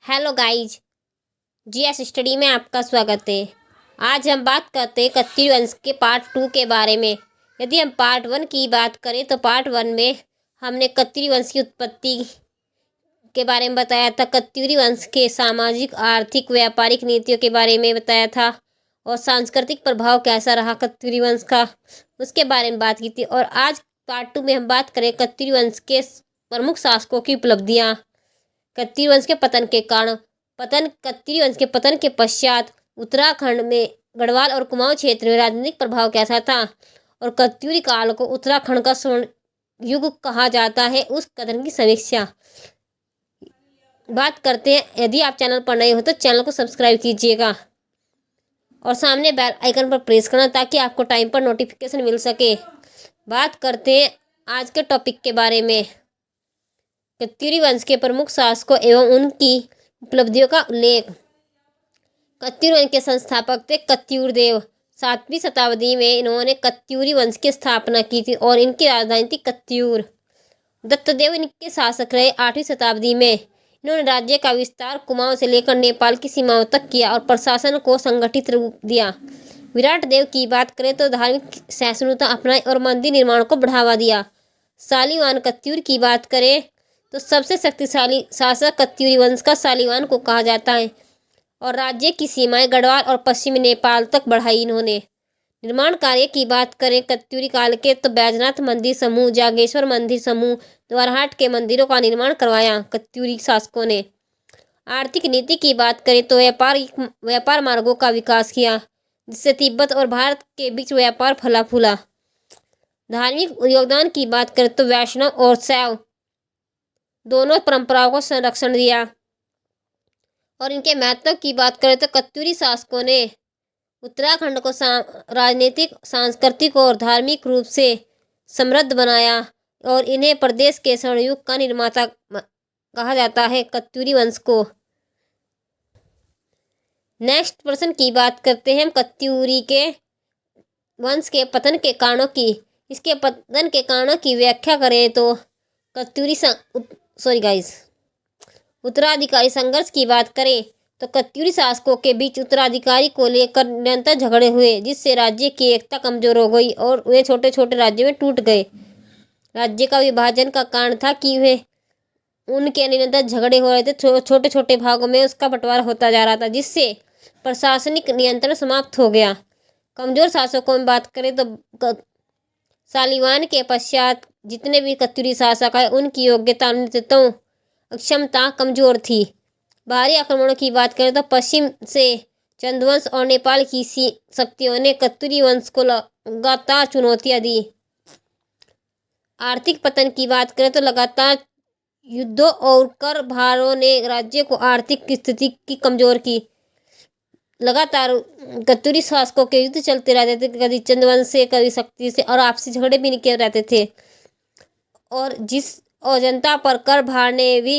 Hello guys, GS study में आपका स्वागत है। आज हम बात करते हैं कत्यूरी वंश के पार्ट 2 के बारे में। यदि हम पार्ट 1 की बात करें तो पार्ट 1 में हमने कत्यूरी वंश की उत्पत्ति के बारे में बताया था, कत्यूरी वंश के सामाजिक, आर्थिक, व्यापारिक नीतियों के बारे में बताया था और सांस्कृतिक प्रभाव कैसा रहा कत्यूरी वंश का, उसके बारे में बात की थी। और आज पार्ट 2 में हम बात करें कत्यूरी वंश के प्रमुख शासकों की उपलब्धियाँ। कत्यूरी वंश के पतन के कारण कत्यूरी वंश के पतन के पश्चात उत्तराखंड में गढ़वाल और कुमाऊं क्षेत्र में राजनीतिक प्रभाव कैसा था और कत्यूरी काल को उत्तराखंड का स्वर्ण युग कहा जाता है, उस कथन की समीक्षा बात करते हैं। यदि आप चैनल पर नए हो तो चैनल को सब्सक्राइब कीजिएगा और सामने बेल आइकन पर प्रेस करना ताकि आपको टाइम पर नोटिफिकेशन मिल सके। बात करते हैं आज के टॉपिक के बारे में। कत्यूरी वंश के प्रमुख शासकों एवं उनकी उपलब्धियों का उल्लेख। कत्यूरी वंश के संस्थापक थे कत्यूर देव। 7वीं शताब्दी में इन्होंने कत्यूरी वंश की स्थापना की थी और इनकी राजधानी थी कत्यूर। दत्तदेव इनके शासक रहे। 8वीं शताब्दी में इन्होंने राज्य का विस्तार कुमाऊं से लेकर नेपाल की सीमाओं तक किया और प्रशासन को संगठित रूप दिया। विराट देव की बात करें तो धार्मिक सहिष्णुता अपनाई और मंदिर निर्माण को बढ़ावा दिया। शालिवाहन कत्यूर की बात करें तो सबसे शक्तिशाली शासक कत्यूरी वंश का शालिवाहन को कहा जाता है और राज्य की सीमाएं गढ़वाल और पश्चिमी नेपाल तक बढ़ाई इन्होंने। निर्माण कार्य की बात करें कत्यूरी काल के तो बैजनाथ मंदिर समूह, जागेश्वर मंदिर समूह, द्वारहाट के मंदिरों का निर्माण करवाया कत्यूरी शासकों ने। आर्थिक नीति की बात करें तो व्यापार मार्गों का विकास किया जिससे तिब्बत और भारत के बीच व्यापार फला फूला। धार्मिक योगदान की बात करें तो वैष्णव और शैव दोनों परंपराओं को संरक्षण दिया। और इनके महत्व की बात करें तो कत्यूरी शासकों ने उत्तराखंड को राजनीतिक, सांस्कृतिक और धार्मिक रूप से समृद्ध बनाया और इन्हें प्रदेश के स्वर्ण युग का निर्माता कहा जाता है कत्यूरी वंश को। नेक्स्ट प्रश्न की बात करते हैं हम कत्यूरी के वंश के पतन के कारणों की। इसके पतन के कारणों की व्याख्या करें तो उत्तराधिकारी संघर्ष की बात करें तो कत्यूरी शासकों के बीच उत्तराधिकारी को लेकर निरंतर झगड़े हुए जिससे राज्य की एकता कमजोर हो गई और वे छोटे छोटे राज्यों में टूट गए। राज्य का विभाजन का कारण था कि वे उनके निरंतर झगड़े हो रहे थे, छोटे छोटे भागों में उसका बंटवारा होता जा रहा था जिससे प्रशासनिक नियंत्रण समाप्त हो गया। कमजोर शासकों में बात करें तो शालिवाहन के पश्चात जितने भी कत्यूरी शासक आए उनकी योग्यता, नेतृत्व क्षमता कमजोर थी। बाहरी आक्रमणों की बात करें तो पश्चिम से चंदवंश और नेपाल की शक्तियों ने कत्यूरी वंश को लगातार चुनौतियां दी। आर्थिक पतन की बात करें तो लगातार युद्धों और कर भारों ने राज्य को आर्थिक स्थिति की कमजोर की। लगातार कत्यूरी शासकों के युद्ध चलते रहते थे, कभी चंदवंश से, कभी शक्ति से, और आपसी झगड़े भी निकल रहते थे और जनता पर कर भार ने भी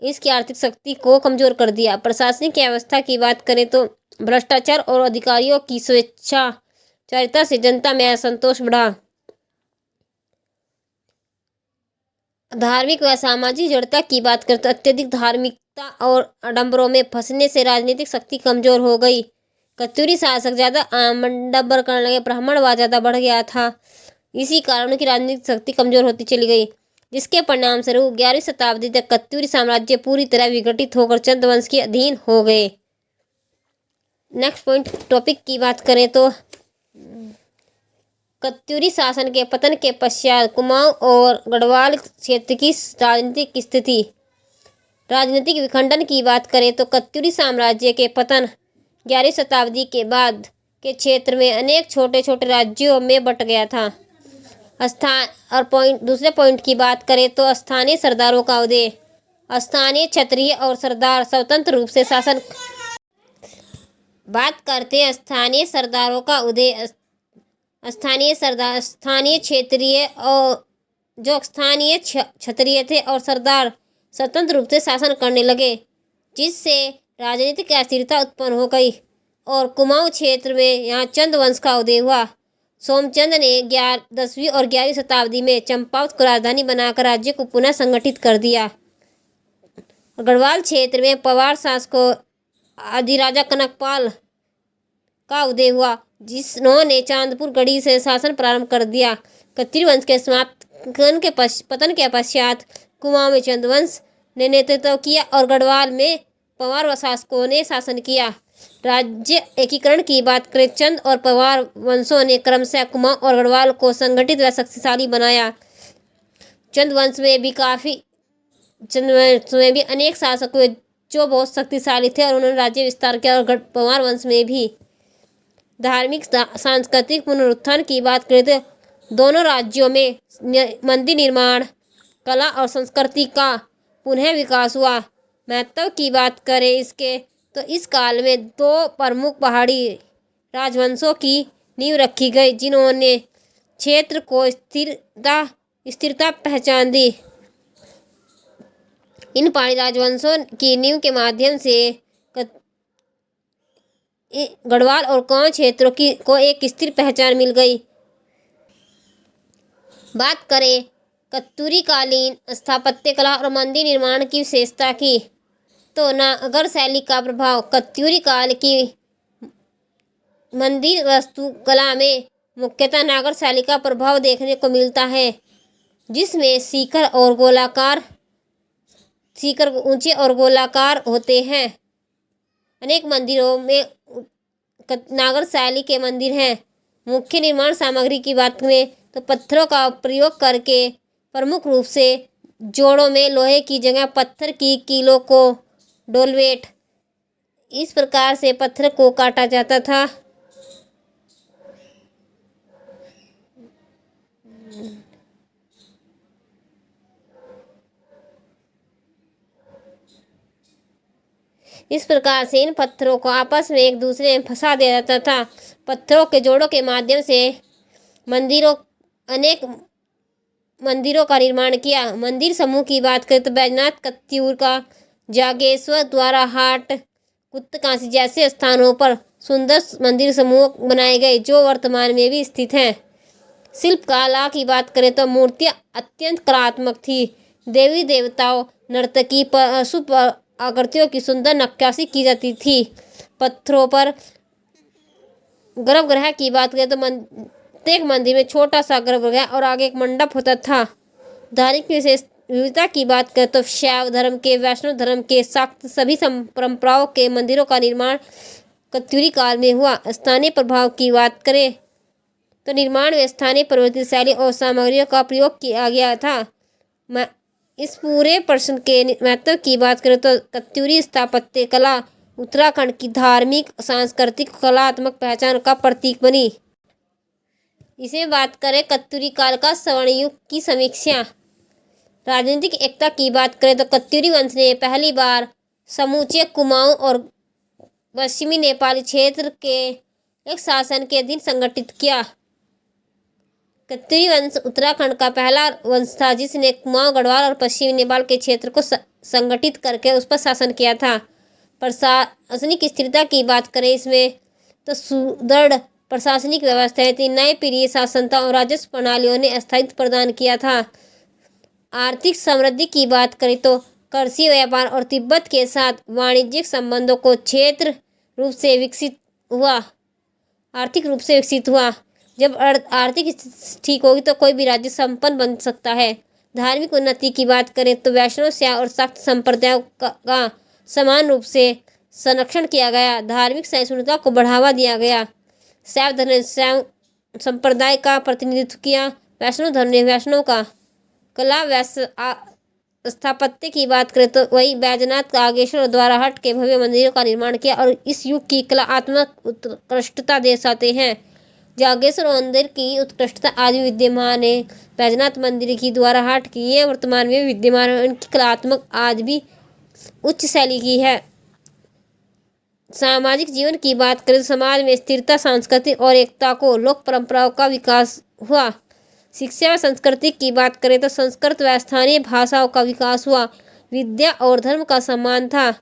इसकी आर्थिक शक्ति को कमजोर कर दिया। प्रशासनिक व्यवस्था की बात करें तो भ्रष्टाचार और अधिकारियों की स्वेच्छाचारिता से जनता में असंतोष बढ़ा। धार्मिक व सामाजिक जड़ता की बात करें तो अत्यधिक धार्मिकता और आडंबरों में फंसने से राजनीतिक शक्ति कमजोर हो गई। कत्यूरी शासक ज्यादा आडंबर करने लगे, ब्राह्मणवाद ज्यादा बढ़ गया था, इसी कारण उनकी राजनीतिक शक्ति कमजोर होती चली गई जिसके परिणाम स्वरूप 11वीं शताब्दी तक कत्यूरी साम्राज्य पूरी तरह विघटित होकर चंदवंश के अधीन हो गए। नेक्स्ट पॉइंट टॉपिक की बात करें तो कत्यूरी शासन के पतन के पश्चात कुमाऊं और गढ़वाल क्षेत्र की राजनीतिक स्थिति। राजनीतिक विखंडन की बात करें तो कत्यूरी साम्राज्य के पतन 11वीं शताब्दी के बाद के क्षेत्र में अनेक छोटे छोटे राज्यों में बंट गया था। दूसरे पॉइंट की बात करें तो स्थानीय सरदारों का उदय। स्थानीय क्षत्रिय और सरदार स्वतंत्र रूप से शासन। बात करते हैं स्थानीय सरदारों का उदय। स्थानीय क्षेत्रीय और जो स्थानीय क्षत्रिय थे और सरदार स्वतंत्र रूप से शासन करने लगे जिससे राजनीतिक अस्थिरता उत्पन्न हो गई और कुमाऊं क्षेत्र में यहाँ चंद वंश का उदय हुआ। सोमचंद ने 10वीं और 11वीं शताब्दी में चंपावत को राजधानी बनाकर राज्य को पुनः संगठित कर दिया। गढ़वाल क्षेत्र में पवार शासकों अधिराजा कनकपाल का उदय हुआ, जिन्होंने चांदपुर गढ़ी से शासन प्रारंभ कर दिया। कत्यूरी वंश के समाप्त के पतन के पश्चात कुमाऊं में चंद्रवंश ने नेतृत्व किया और गढ़वाल में पवार शासकों ने शासन किया। राज्य एकीकरण की बात करें, चंद और पवार वंशों ने क्रमशः कुमाऊं और गढ़वाल को संगठित व शक्तिशाली बनाया। चंद वंश में भी अनेक शासक हुए जो बहुत शक्तिशाली थे और उन्होंने राज्य विस्तार किया। और पवार वंश में भी धार्मिक सांस्कृतिक पुनरुत्थान की बात करें तो दोनों राज्यों में मंदिर निर्माण, कला और संस्कृति का पुनः विकास हुआ। महत्व की बात करें इसके तो इस काल में दो प्रमुख पहाड़ी राजवंशों की नींव रखी गई, जिन्होंने क्षेत्र को स्थिरता पहचान दी। इन पहाड़ी राजवंशों की नींव के माध्यम से गढ़वाल और कुमाऊं क्षेत्रों को एक स्थिर पहचान मिल गई। बात करें कत्यूरी कालीन स्थापत्य कला और मंदिर निर्माण की विशेषता की तो नागर शैली का प्रभाव कत्यूरी काल की मंदिर वास्तुकला में मुख्यतः नागर शैली का प्रभाव देखने को मिलता है, जिसमें शिखर ऊंचे और गोलाकार होते हैं। अनेक मंदिरों में नागर शैली के मंदिर हैं। मुख्य निर्माण सामग्री की बात करें तो पत्थरों का प्रयोग करके प्रमुख रूप से जोड़ों में लोहे की जगह पत्थर की कीलों को डोलवेट, इस प्रकार से पत्थर को काटा जाता था। इस प्रकार से इन पत्थरों को आपस में एक दूसरे में फंसा दिया जाता था। पत्थरों के जोड़ों के माध्यम से अनेक मंदिरों का निर्माण किया। मंदिर समूह की बात करें तो बैजनाथ, कत्यूर का जागेश्वर, द्वाराहाट, गुप्तकाशी जैसे स्थानों पर सुंदर मंदिर समूह बनाए गए, जो वर्तमान में भी स्थित हैं। शिल्प कला की बात करें तो मूर्तियां अत्यंत कलात्मक थी। देवी देवताओं, नर्तकी, पशु आकृतियों की सुंदर नक्काशी की जाती थी। पत्थरों पर गर्भगृह की बात करें तो प्रत्येक मंदिर में छोटा सा गर्भगृह और आगे एक मंडप होता था। धार्मिक विविधता की बात करें तो शैव धर्म के, वैष्णव धर्म के, शाक्त सभी परंपराओं के मंदिरों का निर्माण कत्यूरी काल में हुआ। स्थानीय प्रभाव की बात करें तो निर्माण में स्थानीय प्रवृत्ति शैली और सामग्रियों का प्रयोग किया गया था। इस पूरे प्रश्न के महत्व की बात करें तो कत्यूरी स्थापत्य कला उत्तराखंड की धार्मिक, सांस्कृतिक, कलात्मक पहचान का प्रतीक बनी। इसे बात करें कत्यूरी काल का स्वर्ण युग की समीक्षा। राजनीतिक एकता की बात करें तो कत्यूरी वंश ने पहली बार समूचे कुमाऊं और पश्चिमी नेपाली क्षेत्र के एक शासन के अधीन संगठित किया। कत्यूरी वंश उत्तराखंड का पहला वंश था जिसने कुमाऊं, गढ़वाल और पश्चिमी नेपाल के क्षेत्र को संगठित करके उस पर शासन किया था। प्रशासनिक स्थिरता की बात करें इसमें तो सुदृढ़ प्रशासनिक व्यवस्थाएं थी। नए पीढ़ी शासन था और राजस्व प्रणालियों ने स्थायित्व प्रदान किया था। आर्थिक समृद्धि की बात करें तो कृषि, व्यापार और तिब्बत के साथ वाणिज्यिक संबंधों को आर्थिक रूप से विकसित हुआ। जब आर्थिक स्थिति ठीक होगी तो कोई भी राज्य संपन्न बन सकता है। धार्मिक उन्नति की बात करें तो वैष्णव, शैव और शाक्त संप्रदायों का समान रूप से संरक्षण किया गया। धार्मिक सहिष्णुता को बढ़ावा दिया गया। शैव धर्म ने शैव संप्रदाय का प्रतिनिधित्व किया। वैष्णव धर्म ने वैष्णव का। कला स्थापत्य की बात करें तो वही बैजनाथ, जागेश्वर और द्वाराहाट के भव्य मंदिरों का निर्माण किया और इस युग की कलात्मक उत्कृष्टता दर्शाते हैं। जागेश्वर मंदिर की उत्कृष्टता आज भी विद्यमान है। बैजनाथ मंदिर की, द्वाराहाट की, ये वर्तमान में विद्यमान है। उनकी कलात्मक आज भी उच्च शैली की है। सामाजिक जीवन की बात करें तो समाज में स्थिरता, सांस्कृतिक और एकता को लोक परंपराओं का विकास हुआ। शिक्षा व संस्कृति की बात करें तो संस्कृत व स्थानीय भाषाओं का विकास हुआ। विद्या और धर्म का सम्मान था।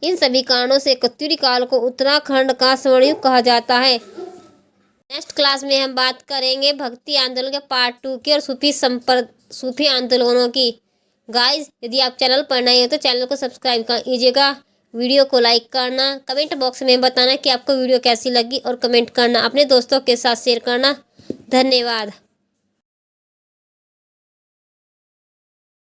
इन सभी कारणों से कत्यूरी काल को उत्तराखंड का स्वर्ण युग कहा जाता है। नेक्स्ट क्लास में हम बात करेंगे भक्ति आंदोलन के पार्ट 2 की और सूफी आंदोलनों की। गाइस यदि आप चैनल पर नए हो तो चैनल को सब्सक्राइब कर लीजिएगा, वीडियो को लाइक करना, कमेंट बॉक्स में बताना कि आपको वीडियो कैसी लगी और कमेंट करना, अपने दोस्तों के साथ शेयर करना। धन्यवाद।